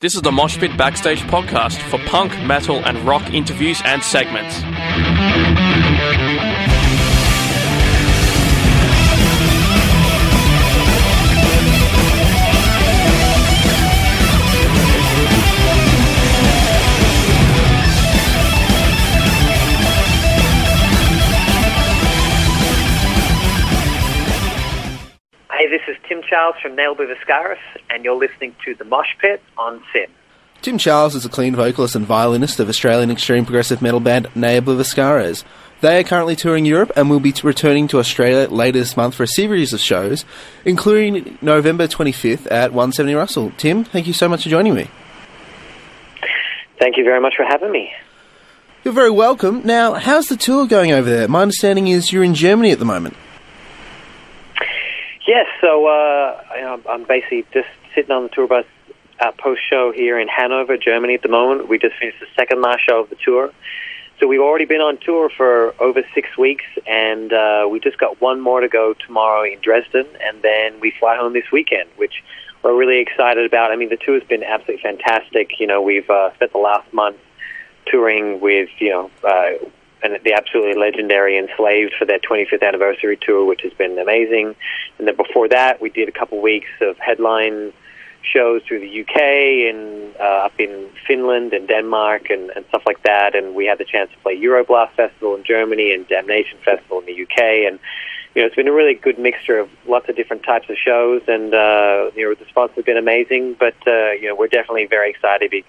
This is the Moshpit Backstage podcast for punk, metal and rock interviews and segments. Hey, this is Tim Charles from Obliviscaris, and you're listening to the Moshpit on SYN. Tim Charles is a clean vocalist and violinist of Australian extreme progressive metal band Obliviscaris. They are currently touring Europe and will be returning to Australia later this month for a series of shows, including November 25th at 170 Russell. Tim, thank you so much for joining me. Thank you very much for having me. You're very welcome. Now, how's the tour going over there? My understanding is you're in Germany at the moment. Yes, so I'm basically just sitting on the tour bus post-show here in Hanover, Germany at the moment. We just finished the second last show of the tour. So we've already been on tour for over 6 weeks, and we just got one more to go tomorrow in Dresden, and then we fly home this weekend, which we're really excited about. I mean, the tour's been absolutely fantastic. You know, we've spent the last month touring with, and the absolutely legendary Enslaved for their 25th anniversary tour, which has been amazing. And then before that, we did a couple weeks of headline shows through the UK and up in Finland and Denmark and stuff like that. And we had the chance to play Euroblast Festival in Germany and Damnation Festival in the UK. And, it's been a really good mixture of lots of different types of shows. And, the response has been amazing. But, we're definitely very excited to be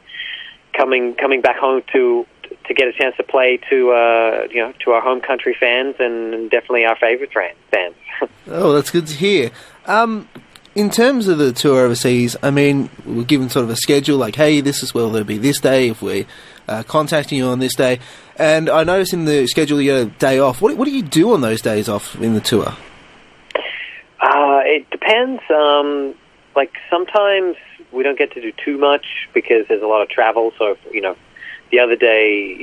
coming back home to get a chance to play to our home country fans and definitely our favorite fans. Oh, that's good to hear. In terms of the tour overseas, I mean, we're given sort of a schedule, like, hey, this is where there'll be this day if we're contacting you on this day. And I noticed in the schedule you get a day off. What do you do on those days off in the tour? It depends. Sometimes we don't get to do too much because there's a lot of travel. So, the other day,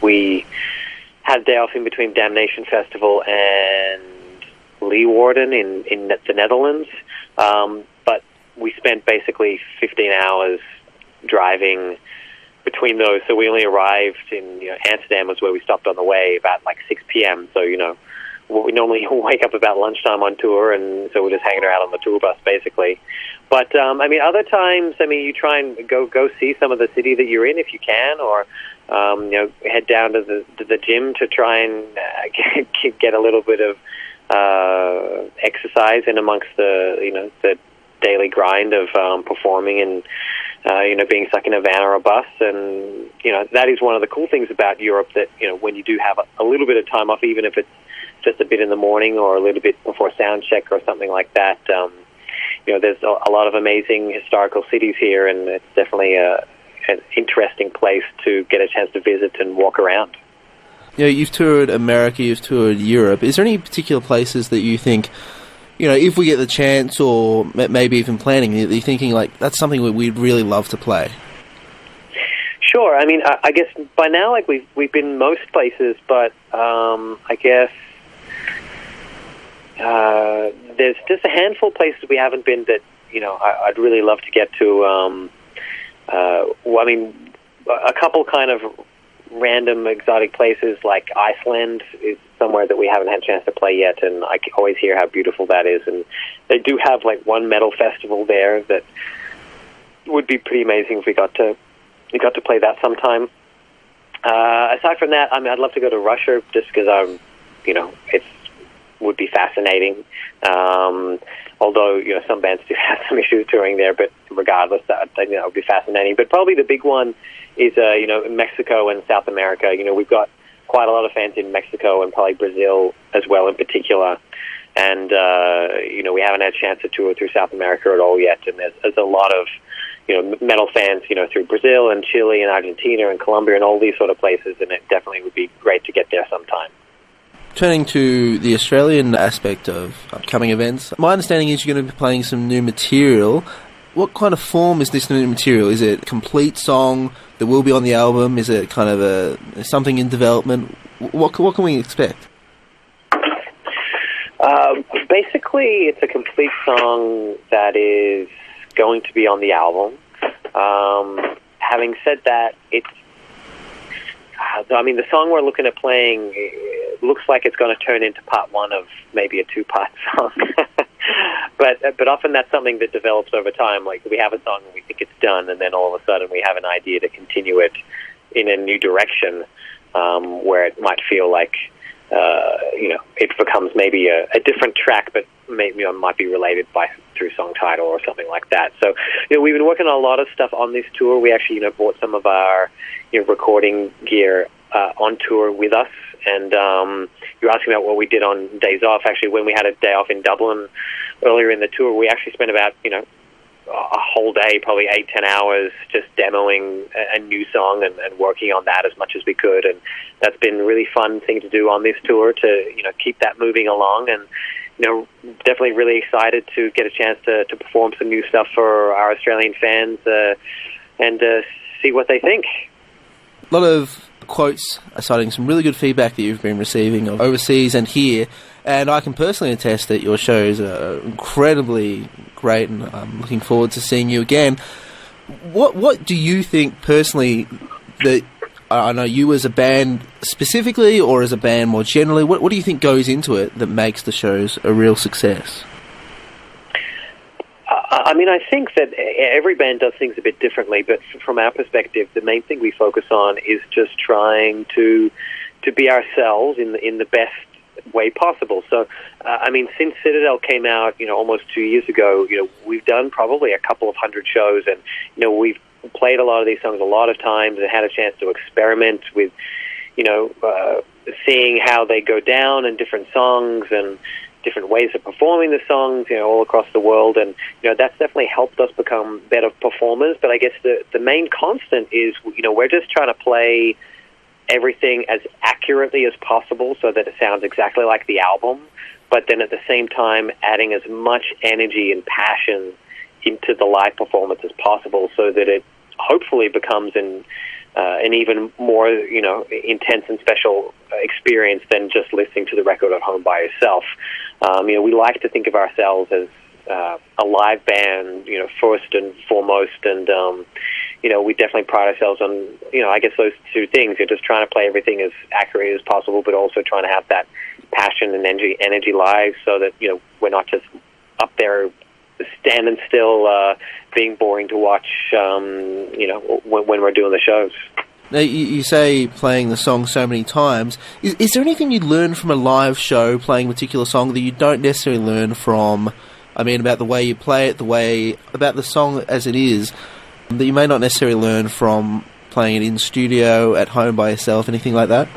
we had a day off in between Damnation Festival and Leeuwarden in the Netherlands. But we spent basically 15 hours driving between those. So we only arrived in Amsterdam was where we stopped on the way about 6 p.m. So, we normally wake up about lunchtime on tour, and so we're just hanging around on the tour bus basically. But other times, you try and go see some of the city that you're in if you can, or head down to the gym to try and get a little bit of exercise in amongst the daily grind of performing and being stuck in a van or a bus. And that is one of the cool things about Europe, that when you do have a little bit of time off, even if it's just a bit in the morning or a little bit before sound check or something like that, there's a lot of amazing historical cities here, and it's definitely an interesting place to get a chance to visit and walk around. You've toured America, you've toured Europe. Is there any particular places that you think, if we get the chance, or maybe even planning, you're thinking, that's something we'd really love to play? Sure. I guess by now, we've been most places, but I guess there's just a handful of places we haven't been that, I'd really love to get to. A couple kind of random exotic places like Iceland is somewhere that we haven't had a chance to play yet, and I always hear how beautiful that is. And they do have one metal festival there that would be pretty amazing if we got to play that sometime. Aside from that, I'd love to go to Russia just because it would be fascinating. Although some bands do have some issues touring there, but regardless, that would be fascinating. But probably the big one is Mexico and South America. We've got quite a lot of fans in Mexico and probably Brazil as well in particular. And we haven't had a chance to tour through South America at all yet. And there's a lot of metal fans through Brazil and Chile and Argentina and Colombia and all these sort of places. And it definitely would be great to get there sometime. Turning to the Australian aspect of upcoming events, my understanding is you're going to be playing some new material. What kind of form is this new material? Is it a complete song that will be on the album? Is it kind of something in development? What can we expect? Basically, it's a complete song that is going to be on the album. having said that, the song we're looking at playing looks like it's going to turn into part one of maybe a two-part song. But often that's something that develops over time. Like, we have a song and we think it's done, and then all of a sudden we have an idea to continue it in a new direction, where it might feel like, it becomes maybe a different track, but maybe might be related through song title or something like that. So, we've been working on a lot of stuff on this tour. We actually, brought some of our, recording gear on tour with us. And you're asking about what we did on days off. Actually, when we had a day off in Dublin earlier in the tour, we actually spent about, a whole day, probably 8-10 hours, just demoing a new song and working on that as much as we could. And that's been a really fun thing to do on this tour, to keep that moving along. And definitely really excited to get a chance to perform some new stuff for our Australian fans and see what they think. A lot of quotes are citing some really good feedback that you've been receiving overseas and here, and I can personally attest that your shows are incredibly great, and I'm looking forward to seeing you again. What do you think personally, that I know you as a band specifically, or as a band more generally, what do you think goes into it that makes the shows a real success? I think that every band does things a bit differently, but from our perspective, the main thing we focus on is just trying to be ourselves in the best way possible. So, since Citadel came out, almost 2 years ago, we've done probably a couple of hundred shows, and, we've played a lot of these songs a lot of times and had a chance to experiment with, seeing how they go down in different songs and different ways of performing the songs, all across the world. And, that's definitely helped us become better performers. But I guess the main constant is, we're just trying to play everything as accurately as possible so that it sounds exactly like the album, but then at the same time adding as much energy and passion into the live performance as possible, so that it hopefully becomes an even more, intense and special experience than just listening to the record at home by yourself. We like to think of ourselves as a live band, first and foremost, and we definitely pride ourselves on, I guess those two things. You're just trying to play everything as accurately as possible, but also trying to have that passion and energy live, so that, we're not just up there standing still, being boring to watch, when we're doing the shows. Now, you say playing the song so many times. Is there anything you learn from a live show playing a particular song that you don't necessarily learn from, about the way you play it, about the song as it is, that you may not necessarily learn from playing it in studio, at home by yourself, anything like that?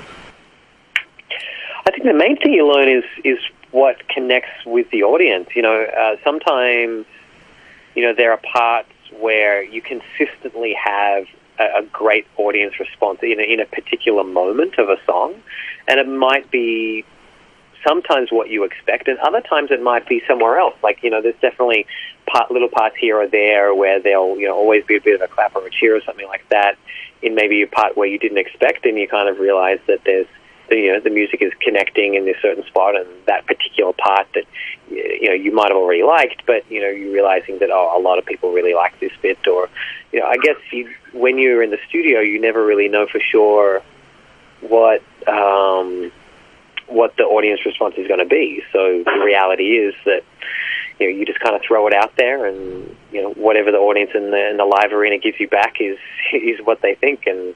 I think the main thing you learn is what connects with the audience. Sometimes, there are parts where you consistently have a great audience response in a particular moment of a song, and it might be sometimes what you expect, and other times it might be somewhere else. Like, there's definitely little parts here or there where there'll, always be a bit of a clap or a cheer or something like that in maybe a part where you didn't expect, and you kind of realize that there's, the music is connecting in this certain spot, and that particular part that, you might have already liked, but, you're realizing that, a lot of people really like this bit, or, I guess when you're in the studio, you never really know for sure what the audience response is going to be. So the reality is that, you just kind of throw it out there, and, whatever the audience in the live arena gives you back is what they think. And,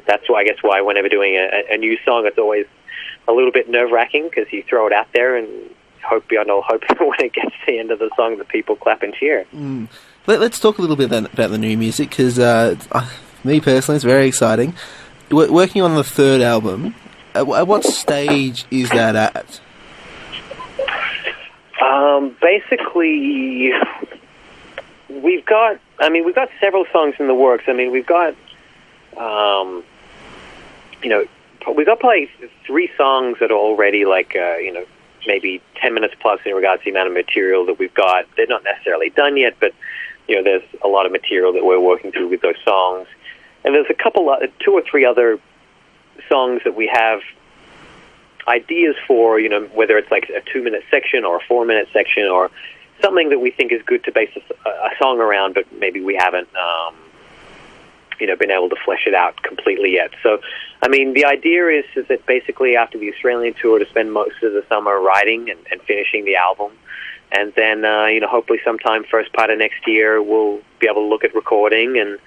that's why, I guess, why whenever doing a new song, it's always a little bit nerve-wracking, because you throw it out there and hope beyond all hope when it gets to the end of the song that people clap and cheer. Let's talk a little bit then about the new music, because me personally, it's very exciting. Working on the third album, at what stage is that at? Basically, we've got several songs in the works. We've got, we've got probably 3 songs that are already maybe 10 minutes plus in regards to the amount of material that we've got. They're not necessarily done yet, but, there's a lot of material that we're working through with those songs. And there's 2 or 3 other songs that we have ideas for, whether it's like a 2-minute section or a 4-minute section, or something that we think is good to base a song around, but maybe we haven't been able to flesh it out completely yet. So, I mean, the idea is that basically after the Australian tour, to spend most of the summer writing and finishing the album. And then, hopefully sometime first part of next year, we'll be able to look at recording and,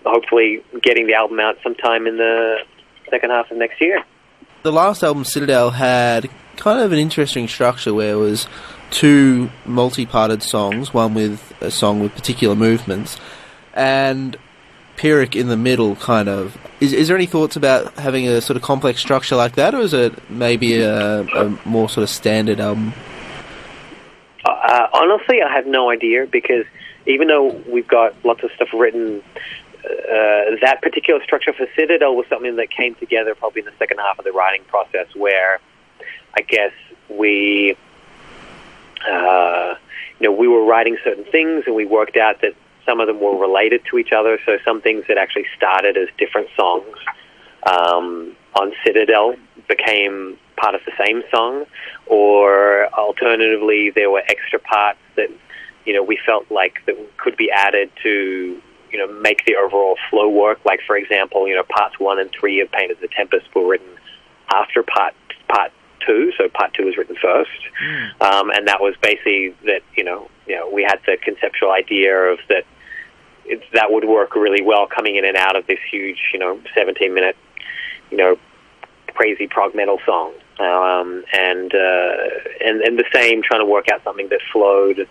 hopefully getting the album out sometime in the second half of next year. The last album, Citadel, had kind of an interesting structure where it was two multi-parted songs, one with a song with particular movements, and Pyrrhic in the middle, kind of. Is there any thoughts about having a sort of complex structure like that, or is it maybe a more sort of standard album? Honestly, I have no idea, because even though we've got lots of stuff written, that particular structure for Citadel was something that came together probably in the second half of the writing process, where I guess we were writing certain things, and we worked out that some of them were related to each other. So some things that actually started as different songs on Citadel became part of the same song, or alternatively, there were extra parts that we felt like that could be added to make the overall flow work. Like, for example, parts 1 and 3 of Paint of the Tempest were written after part 2, so part 2 was written first, and that was basically that we had the conceptual idea of that that would work really well coming in and out of this huge 17-minute crazy prog metal song, and the same, trying to work out something that flowed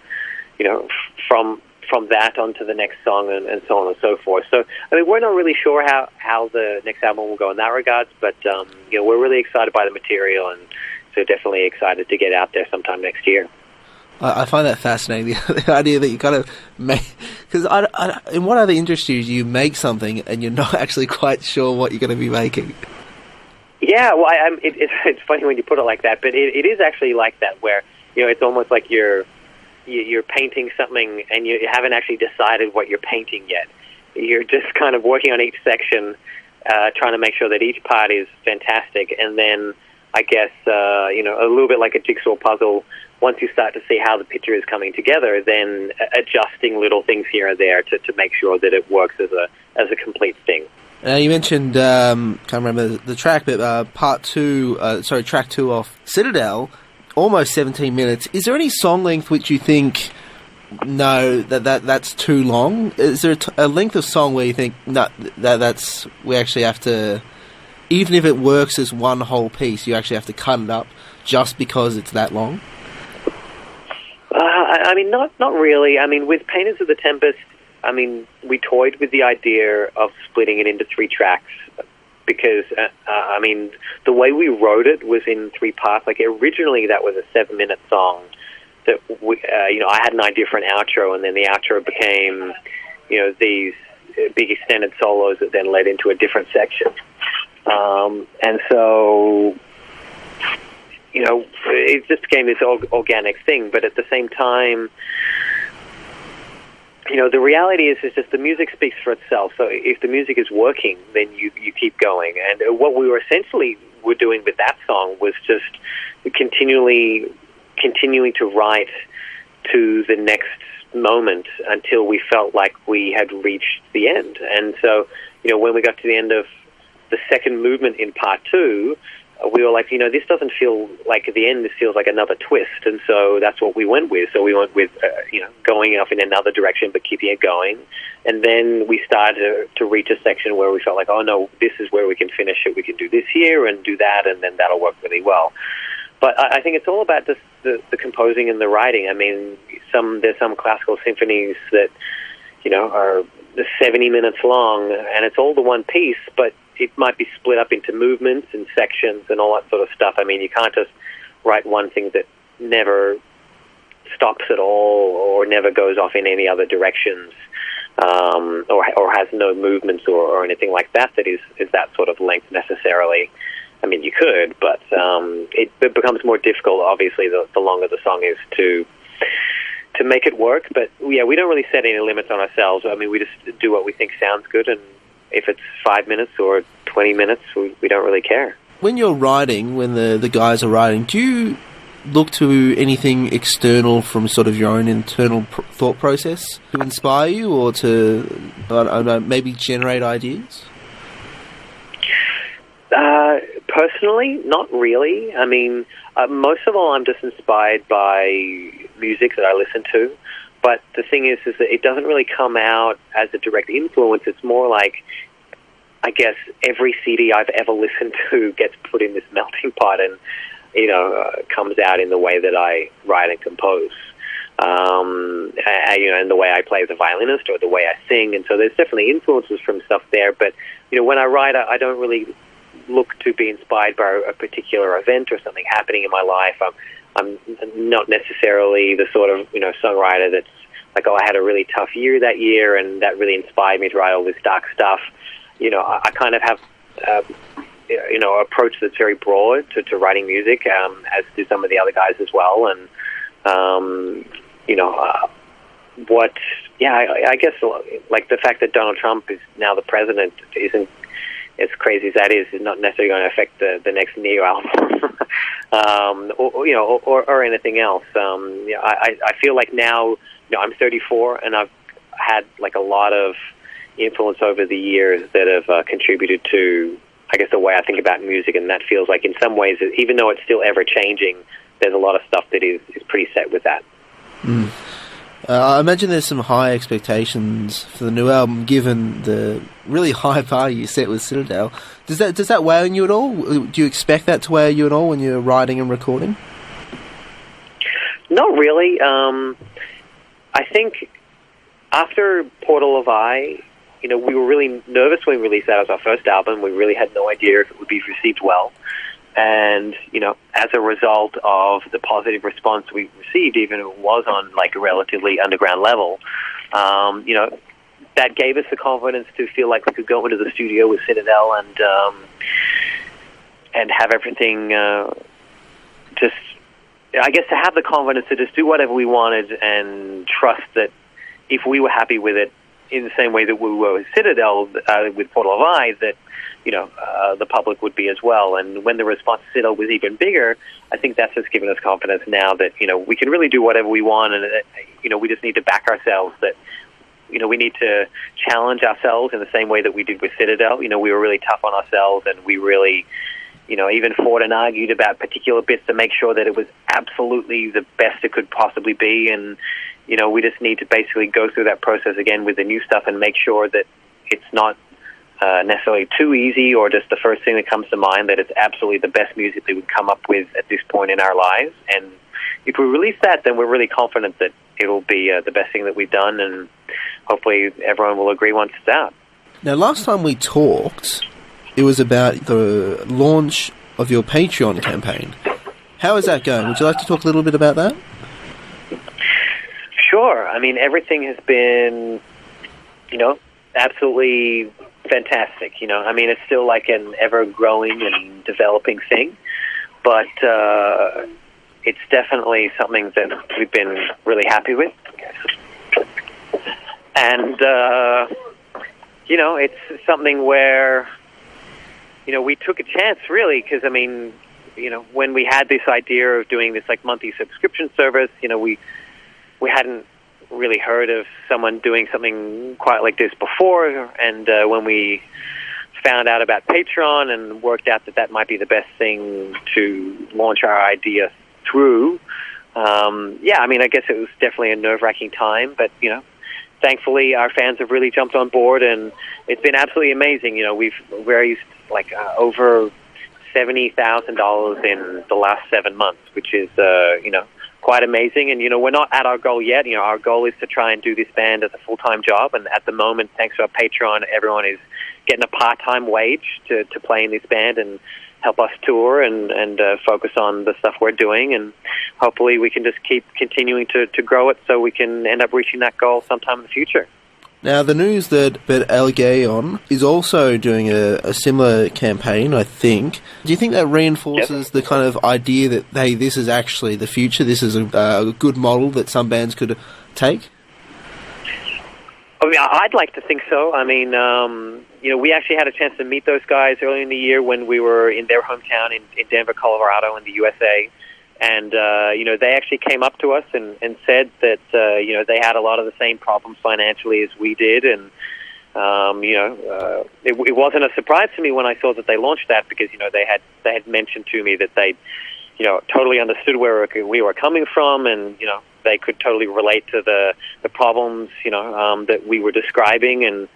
from that onto the next song, and so on and so forth. So, I mean, we're not really sure how the next album will go in that regards, but we're really excited by the material, and so definitely excited to get out there sometime next year. I find that fascinating, the idea that you kind of make... Because in what other industries you make something and you're not actually quite sure what you're going to be making? Yeah, well, it's funny when you put it like that, but it is actually like that, where it's almost like you're painting something and you haven't actually decided what you're painting yet. You're just kind of working on each section, trying to make sure that each part is fantastic, and then I guess a little bit like a jigsaw puzzle. Once you start to see how the picture is coming together, then adjusting little things here and there to make sure that it works as a complete thing. You mentioned, can't remember the track, but track 2 off Citadel, almost 17 minutes. Is there any song length which you think, no, that's too long? Is there a length of song where you think, no, we actually have to, even if it works as one whole piece, you actually have to cut it up just because it's that long? I mean, not really. I mean, with Painters of the Tempest, I mean, we toyed with the idea of splitting it into 3 tracks, because, I mean, the way we wrote it was in 3 parts. Like, originally that was a 7-minute song that, I had an idea for an outro, and then the outro became, these big extended solos that then led into a different section. And so, it just became this organic thing, but at the same time, the reality is just the music speaks for itself. So if the music is working, then you keep going. And what we were essentially doing with that song was just continuing to write to the next moment until we felt like we had reached the end. And so, when we got to the end of the second movement in part 2, we were like, this doesn't feel like at the end, this feels like another twist. And so that's what we went with. So we went with, going off in another direction, but keeping it going. And then we started to reach a section where we felt like, oh no, this is where we can finish it. We can do this here and do that, and then that'll work really well. But I think it's all about just the composing and the writing. I mean, there's some classical symphonies that, are 70 minutes long, and it's all the one piece, but it might be split up into movements and sections and all that sort of stuff. I mean, you can't just write one thing that never stops at all or never goes off in any other directions, or has no movements or anything like that is that sort of length necessarily. I mean, you could, but it becomes more difficult, obviously, the longer the song is to make it work. But, yeah, we don't really set any limits on ourselves. I mean, we just do what we think sounds good, and if it's 5 minutes or 20 minutes, we don't really care. When you're writing, when the guys are writing, do look to anything external from sort of your own internal thought process to inspire you, or to, I don't know, maybe generate ideas? Personally, not really. I mean, most of all, I'm just inspired by music that I listen to. But the thing is that it doesn't really come out as a direct influence. It's more like, I guess, every CD I've ever listened to gets put in this melting pot and, comes out in the way that I write and compose. And the way I play as a violinist or the way I sing. And so there's definitely influences from stuff there. But, when I write, I don't really look to be inspired by a particular event or something happening in my life. I'm not necessarily the sort of, songwriter that's like, I had a really tough year that year and that really inspired me to write all this dark stuff. I kind of have, an approach that's very broad to writing music, as do some of the other guys as well. And, I guess, like, the fact that Donald Trump is now the president isn't, as crazy as that is not necessarily going to affect the next Neo album, or anything else. I feel like now, I'm 34 and I've had like a lot of influence over the years that have contributed to, I guess, the way I think about music, and that feels like in some ways, even though it's still ever changing, there's a lot of stuff that is pretty set with that. Mm. I imagine there's some high expectations for the new album, given the really high bar you set with Citadel. Does that weigh on you at all? Do you expect that to weigh on you at all when you're writing and recording? Not really. I think after Portal of I, we were really nervous when we released that as our first album. We really had no idea if it would be received well. And, as a result of the positive response we received, even if it was on like a relatively underground level, that gave us the confidence to feel like we could go into the studio with Citadel and have everything just, I guess, to have the confidence to just do whatever we wanted and trust that if we were happy with it in the same way that we were with Citadel, with Portal of I, that the public would be as well. And when the response to Citadel was even bigger, I think that's just given us confidence now that, we can really do whatever we want, and, we just need to back ourselves, that, we need to challenge ourselves in the same way that we did with Citadel. We were really tough on ourselves, and we really, even fought and argued about particular bits to make sure that it was absolutely the best it could possibly be. And, we just need to basically go through that process again with the new stuff and make sure that it's not necessarily too easy or just the first thing that comes to mind, that it's absolutely the best music that we come up with at this point in our lives. And if we release that, then we're really confident that it'll be the best thing that we've done, and hopefully everyone will agree once it's out. Now, last time we talked, it was about the launch of your Patreon campaign. How is that going? Would you like to talk a little bit about that? Sure. I mean, everything has been, absolutely fantastic. I mean, it's still like an ever-growing and developing thing, but it's definitely something that we've been really happy with. And, it's something where, we took a chance, really, because, I mean, when we had this idea of doing this, like, monthly subscription service, we hadn't really heard of someone doing something quite like this before, and when we found out about Patreon and worked out that might be the best thing to launch our idea through, I guess it was definitely a nerve-wracking time, but, thankfully our fans have really jumped on board, and it's been absolutely amazing. We've raised like over $70,000 in the last 7 months, which is, quite amazing. And, we're not at our goal yet. Our goal is to try and do this band as a full-time job. And at the moment, thanks to our Patreon, everyone is getting a part-time wage to play in this band and help us tour and focus on the stuff we're doing. And hopefully we can just keep continuing to grow it so we can end up reaching that goal sometime in the future. Now, the news that Algaon is also doing a similar campaign, I think. Do you think that reinforces the kind of idea that, hey, this is actually the future, this is a good model that some bands could take? I mean, I'd like to think so. I mean, we actually had a chance to meet those guys early in the year when we were in their hometown in Denver, Colorado, in the USA. And, they actually came up to us and said that, they had a lot of the same problems financially as we did. And, it wasn't a surprise to me when I saw that they launched that because, they had mentioned to me that they, totally understood where we were coming from and, they could totally relate to the problems, that we were describing. And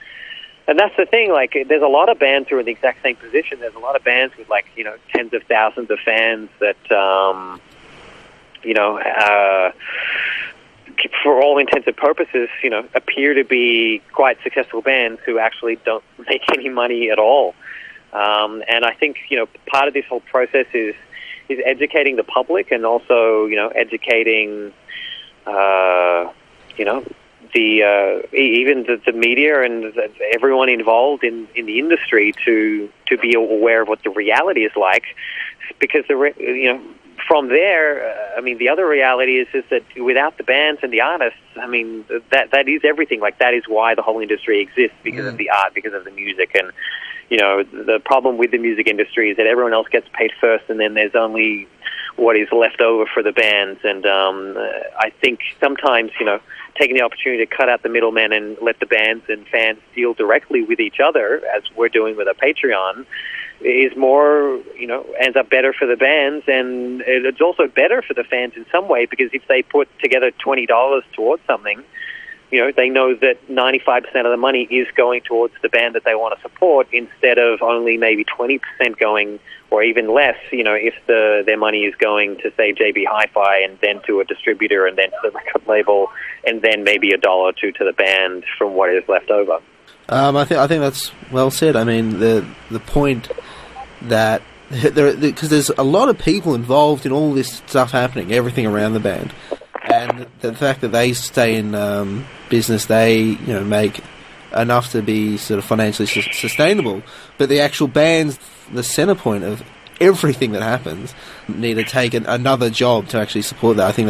that's the thing, like, there's a lot of bands who are in the exact same position. There's a lot of bands with, like, tens of thousands of fans that, for all intents and purposes, appear to be quite successful bands who actually don't make any money at all. And I think, part of this whole process is educating the public and also, educating, even the media and everyone involved in the industry to be aware of what the reality is like, because from there, the other reality is that without the bands and the artists, that is everything. Like, that is why the whole industry exists, because of the art, because of the music. And the problem with the music industry is that everyone else gets paid first, and then there's only what is left over for the bands. And I think sometimes, taking the opportunity to cut out the middlemen and let the bands and fans deal directly with each other, as we're doing with our Patreon, is more, ends up better for the bands, and it's also better for the fans in some way, because if they put together $20 towards something, they know that 95% of the money is going towards the band that they want to support, instead of only maybe 20% going, or even less, if their money is going to, say, JB Hi-Fi, and then to a distributor, and then to the record label, and then maybe $1 or $2 to the band from what is left over. I think that's well said. The point that because there's a lot of people involved in all this stuff happening, everything around the band, and the fact that they stay in business, they make enough to be sort of financially sustainable, but the actual band's the center point of everything that happens, need to take another job to actually support that. I think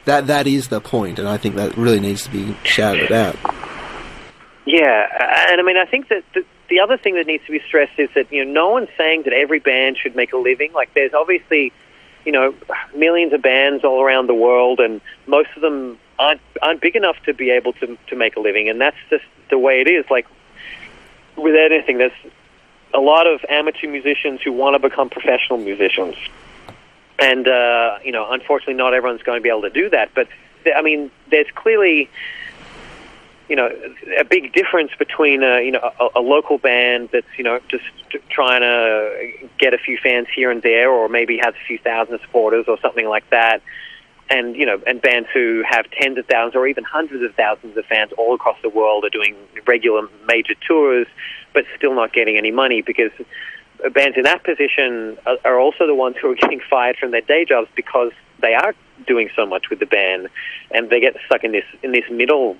that is the point, and I think that really needs to be shouted out. Yeah, and I think that the other thing that needs to be stressed is that, no one's saying that every band should make a living. Like, there's obviously, millions of bands all around the world, and most of them aren't big enough to be able to make a living, and that's just the way it is. Like, with anything, there's a lot of amateur musicians who want to become professional musicians. And, unfortunately not everyone's going to be able to do that. But, there's clearly, a big difference between, a local band that's, just trying to get a few fans here and there, or maybe has a few thousand supporters or something like that. And, and bands who have tens of thousands or even hundreds of thousands of fans all across the world are doing regular major tours, but still not getting any money, because bands in that position are also the ones who are getting fired from their day jobs because they are doing so much with the band, and they get stuck in this middle,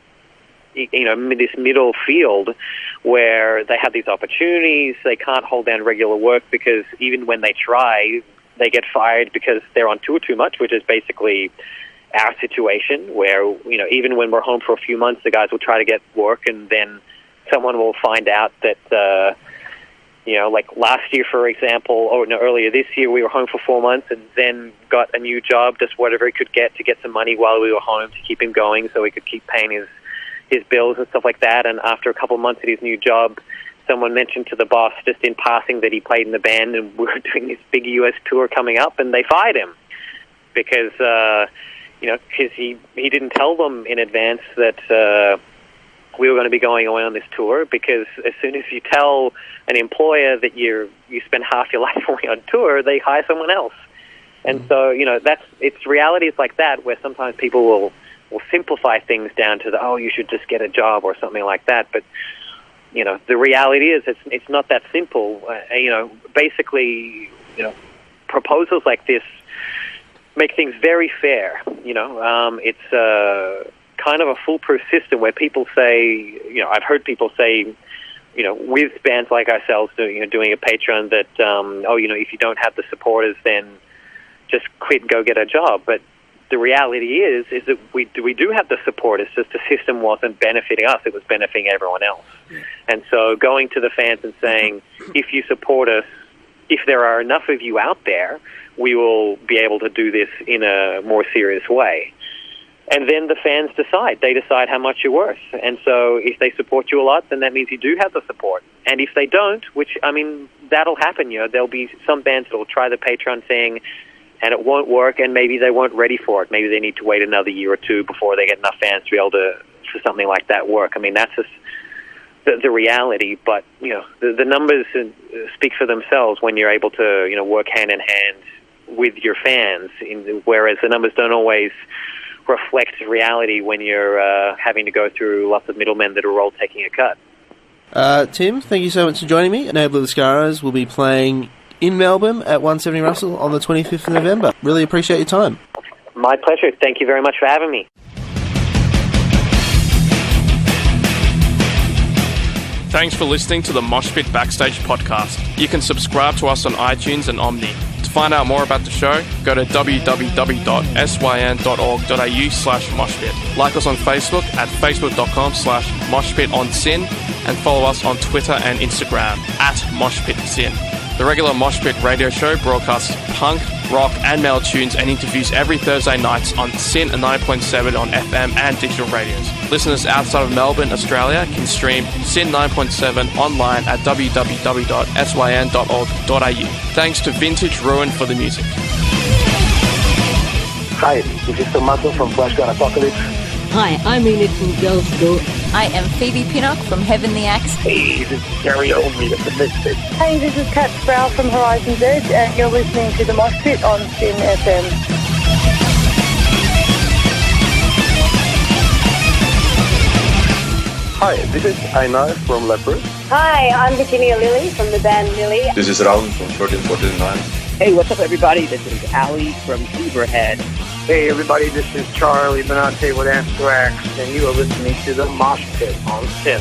this middle field where they have these opportunities. They can't hold down regular work because even when they try, they get fired because they're on tour too much, which is basically our situation, where, even when we're home for a few months, the guys will try to get work, and then someone will find out that, like last year, for example, earlier this year, we were home for 4 months and then got a new job, just whatever he could get to get some money while we were home to keep him going so he could keep paying his bills and stuff like that. And after a couple of months at his new job, someone mentioned to the boss just in passing that he played in the band and we were doing this big U.S. tour coming up, and they fired him because, because he didn't tell them in advance that we were going to be going away on this tour, because as soon as you tell an employer that you spend half your life away on tour, they hire someone else. And so, it's realities like that where sometimes people will simplify things down to you should just get a job or something like that. But the reality is it's not that simple. Basically, proposals like this make things very fair. It's kind of a foolproof system where people say, I've heard people say, with bands like ourselves doing a Patreon that, if you don't have the supporters, then just quit and go get a job. But the reality is that we do have the support. It's just the system wasn't benefiting us; it was benefiting everyone else. Yeah. And so, going to the fans and saying, if you support us, if there are enough of you out there, we will be able to do this in a more serious way. And then the fans decide. They decide how much you're worth. And so if they support you a lot, then that means you do have the support. And if they don't, which, I mean, that'll happen. There'll be some bands that will try the Patreon thing, and it won't work, and maybe they weren't ready for it. Maybe they need to wait another year or two before they get enough fans to be able to, for something like that work. I mean, that's just the reality. But, the numbers speak for themselves when you're able to, work hand in hand with your fans, whereas the numbers don't always reflect reality when you're having to go through lots of middlemen that are all taking a cut. Tim, thank you so much for joining me. Obliviscaris will be playing in Melbourne at 170 Russell on the 25th of November. Really appreciate your time. My pleasure. Thank you very much for having me. Thanks for listening to the Moshpit Backstage podcast. You can subscribe to us on iTunes and Omni. To find out more about the show, go to www.syn.org.au/moshpit. Like us on Facebook at facebook.com/moshpitonsyn and follow us on Twitter and Instagram at moshpitsyn. The regular Moshpit radio show broadcasts punk, rock and metal tunes and interviews every Thursday nights on Syn 9.7 on FM and digital radios. Listeners outside of Melbourne, Australia can stream Syn 9.7 online at www.syn.org.au. Thanks to Vintage Ruin for the music. Hi, this is Tommaso from Flashgun Apocalypse. Hi, I'm Enid from Girls School. I am Phoebe Pinnock from Heaven the Axe. Hey, this is Gary Oldmead of the Misfits. Hey, this is Kat Sproul from Horizon's Edge, and you're listening to the Moshpit on Syn FM. Hi, this is Einar from Leopard. Hi, I'm Virginia Lilly from the band Lily. This is Raul from 1349. Hey, what's up, everybody? This is Ali from Zebrahead. Hey, everybody, this is Charlie Benante with Anthrax, and you are listening to the Moshpit on Syn.